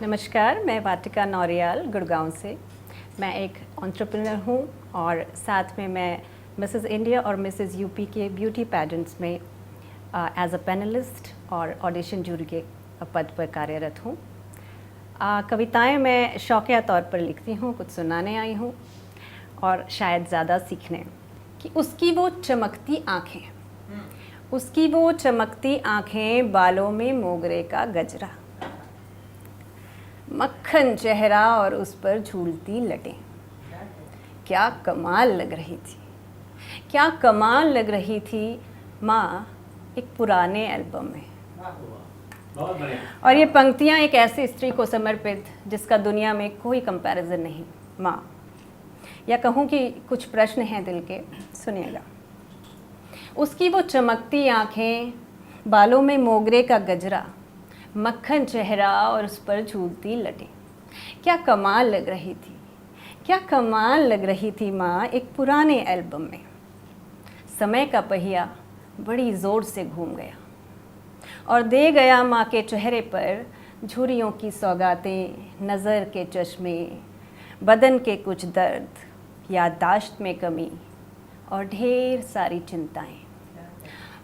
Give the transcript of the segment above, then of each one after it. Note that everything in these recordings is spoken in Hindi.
नमस्कार, मैं वाटिका नौरियाल गुड़गांव से। मैं एक एंटरप्रेन्योर हूँ और साथ में मैं मिसेस इंडिया और मिसेस यूपी के ब्यूटी पैजेंट्स में एज अ पैनलिस्ट और ऑडिशन जूरी के पद पर कार्यरत हूँ। कविताएं मैं शौकिया तौर पर लिखती हूँ, कुछ सुनाने आई हूँ और शायद ज़्यादा सीखने। कि उसकी वो चमकती आँखें, उसकी वो चमकती आँखें, बालों में मोगरे का गजरा, मक्खन चेहरा और उस पर झूलती लटें, क्या कमाल लग रही थी, क्या कमाल लग रही थी माँ एक पुराने एल्बम में। और ये पंक्तियाँ एक ऐसी स्त्री को समर्पित जिसका दुनिया में कोई कंपैरिजन नहीं। माँ, या कहूँ कि कुछ प्रश्न हैं दिल के, सुनिएगा। उसकी वो चमकती आँखें, बालों में मोगरे का गजरा, मक्खन चेहरा और उस पर झूलती लटें, क्या कमाल लग रही थी, क्या कमाल लग रही थी माँ एक पुराने एल्बम में। समय का पहिया बड़ी ज़ोर से घूम गया और दे गया माँ के चेहरे पर झुर्रियों की सौगातें, नज़र के चश्मे, बदन के कुछ दर्द, याददाश्त में कमी और ढेर सारी चिंताएं,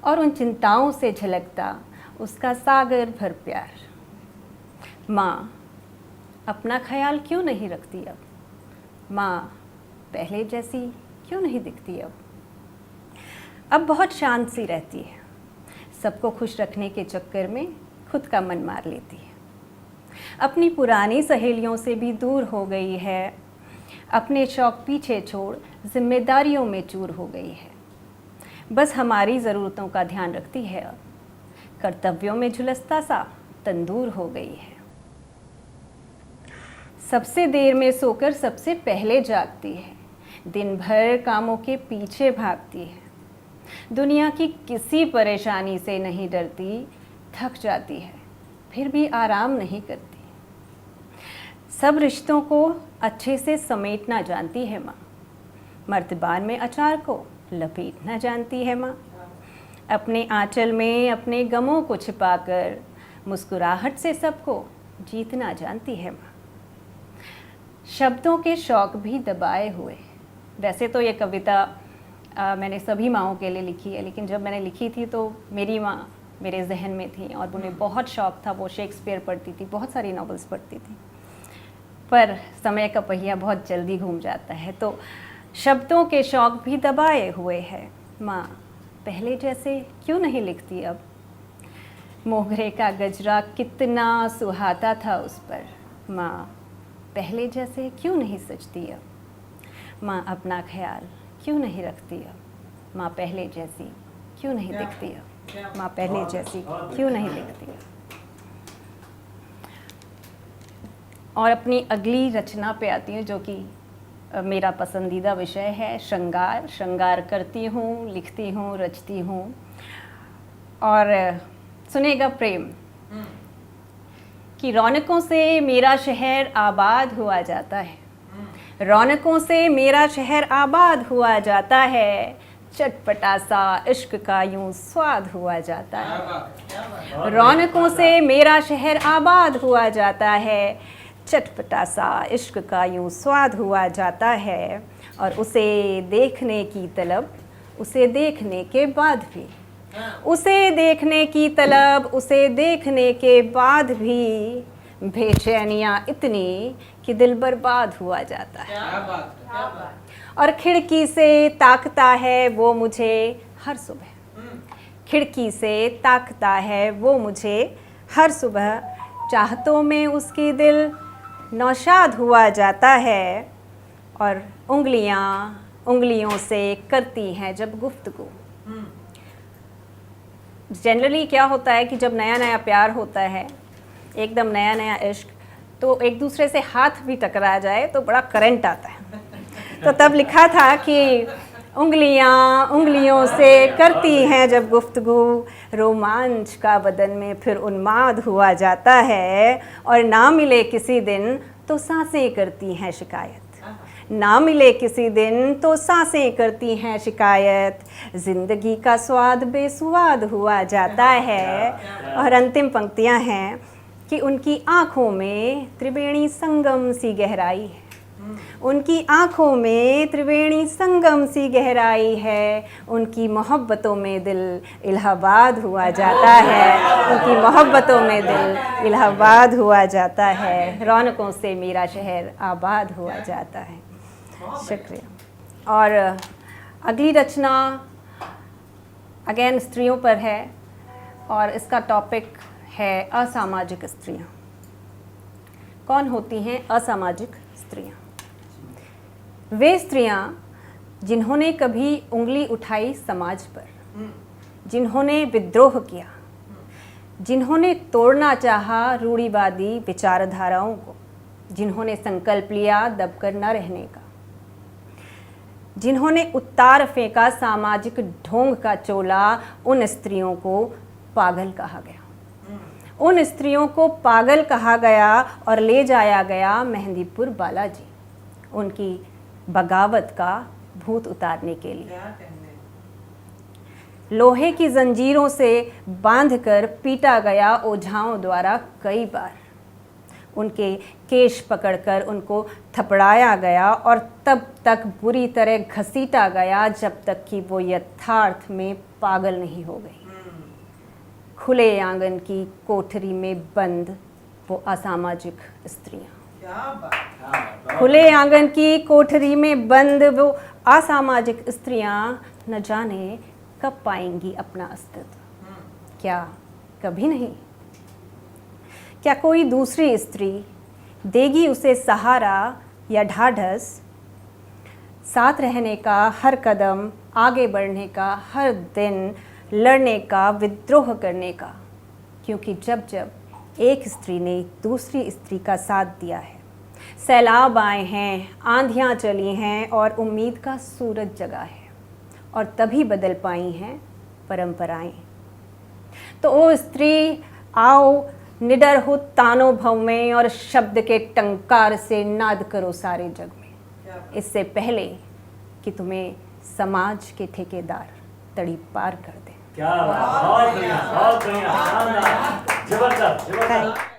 और उन चिंताओं से झलकता उसका सागर भर प्यार। माँ, अपना ख्याल क्यों नहीं रखती अब, माँ पहले जैसी क्यों नहीं दिखती अब बहुत शांत सी रहती है, सबको खुश रखने के चक्कर में खुद का मन मार लेती है, अपनी पुरानी सहेलियों से भी दूर हो गई है, अपने शौक पीछे छोड़ जिम्मेदारियों में चूर हो गई है, बस हमारी ज़रूरतों का ध्यान रखती है, अब कर्तव्यों में झुलसता सा तंदूर हो गई है। सबसे देर में सोकर सबसे पहले जागती है, दिन भर कामों के पीछे भागती है, दुनिया की किसी परेशानी से नहीं डरती, थक जाती है फिर भी आराम नहीं करती, सब रिश्तों को अच्छे से समेटना जानती है माँ, मर्तबान में अचार को लपेटना जानती है माँ, अपने आंचल में अपने गमों को छिपाकर मुस्कुराहट से सबको जीतना जानती है माँ। शब्दों के शौक भी दबाए हुए, वैसे तो ये कविता मैंने सभी माँओं के लिए लिखी है, लेकिन जब मैंने लिखी थी तो मेरी माँ मेरे जहन में थी और उन्हें बहुत शौक़ था, वो शेक्सपियर पढ़ती थी, बहुत सारी नॉवेल्स पढ़ती थी, पर समय का पहिया बहुत जल्दी घूम जाता है, तो शब्दों के शौक भी दबाए हुए हैं। माँ पहले जैसे क्यों नहीं लिखती अब, मोगरे का गजरा कितना सुहाता था उस पर, माँ पहले जैसे क्यों नहीं सजती अब, माँ अपना ख्याल क्यों नहीं रखती अब, माँ पहले जैसी क्यों नहीं दिखती अब, माँ पहले जैसी क्यों नहीं दिखती अब। और अपनी अगली रचना पे आती हूँ जो कि मेरा पसंदीदा विषय है, श्रृंगार। श्रृंगार करती हूँ, लिखती हूँ, रचती हूँ। और सुनेगा प्रेम कि रौनकों से मेरा शहर आबाद हुआ जाता है, रौनकों से मेरा शहर आबाद हुआ जाता है, चटपटा सा इश्क का यूं स्वाद हुआ जाता है, रौनकों से मेरा शहर आबाद हुआ जाता है, चटपटा सा इश्क का यूं स्वाद हुआ जाता है, और उसे देखने की तलब, उसे देखने के बाद भी, उसे देखने की तलब, उसे देखने के बाद भी बेचैनियाँ इतनी कि दिल बर्बाद हुआ जाता है। और खिड़की से ताकता है वो मुझे हर सुबह, खिड़की से ताकता है वो मुझे हर सुबह, चाहतों में उसकी दिल नौशाद हुआ जाता है, और उंगलियों से करती हैं जब गुफ्तगू। जनरली क्या होता है कि जब नया नया प्यार होता है, एकदम नया नया इश्क, तो एक दूसरे से हाथ भी टकरा जाए तो बड़ा करंट आता है, तो तब लिखा था कि उंगलियों से करती हैं जब गुफ्तगू, रोमांच का बदन में फिर उन्माद हुआ जाता है, और ना मिले किसी दिन तो सांसें करती हैं शिकायत, ना मिले किसी दिन तो सांसें करती हैं शिकायत, ज़िंदगी का स्वाद बेसुआद हुआ जाता है। और अंतिम पंक्तियां हैं कि उनकी आँखों में त्रिवेणी संगम सी गहराई है, उनकी आँखों में त्रिवेणी संगम सी गहराई है, उनकी मोहब्बतों में दिल इलाहाबाद हुआ जाता है, उनकी मोहब्बतों में दिल इलाहाबाद हुआ जाता है, रौनकों से मेरा शहर आबाद हुआ जाता है। शुक्रिया। और अगली रचना अगेन स्त्रियों पर है और इसका टॉपिक है असामाजिक स्त्रियाँ। कौन होती हैं असामाजिक स्त्रियाँ? वे स्त्रियाँ जिन्होंने कभी उंगली उठाई समाज पर, जिन्होंने विद्रोह किया, जिन्होंने तोड़ना चाहा रूढ़िवादी विचारधाराओं को, जिन्होंने संकल्प लिया दबकर न रहने का, जिन्होंने उतार फेंका सामाजिक ढोंग का चोला, उन स्त्रियों को पागल कहा गया। उन स्त्रियों को पागल कहा गया और ले जाया गया मेहंदीपुर बालाजी उनकी बगावत का भूत उतारने के लिए। लोहे की जंजीरों से बांधकर पीटा गया ओझाओं द्वारा कई बार, उनके केश पकड़कर उनको थपड़ाया गया और तब तक बुरी तरह घसीटा गया जब तक कि वो यथार्थ में पागल नहीं हो गई। खुले आंगन की कोठरी में बंद वो असामाजिक स्त्रियां, खुले आंगन की कोठरी में बंद वो असामाजिक स्त्रियां न जाने कब पाएंगी अपना अस्तित्व। क्या कभी नहीं? क्या कोई दूसरी स्त्री देगी उसे सहारा या ढाढ़स, साथ रहने का हर कदम, आगे बढ़ने का हर दिन, लड़ने का, विद्रोह करने का? क्योंकि जब जब एक स्त्री ने दूसरी स्त्री का साथ दिया है, सैलाब आए हैं, आंधियाँ चली हैं और उम्मीद का सूरज जगा है, और तभी बदल पाई हैं परंपराएं। तो ओ स्त्री आओ, निडर हो तानों भव में और शब्द के टंकार से नाद करो सारे जग में, इससे पहले कि तुम्हें समाज के ठेकेदार तड़ी पार कर दें। क्या बात, बहुत बढ़िया, शानदार, जबरदस्त।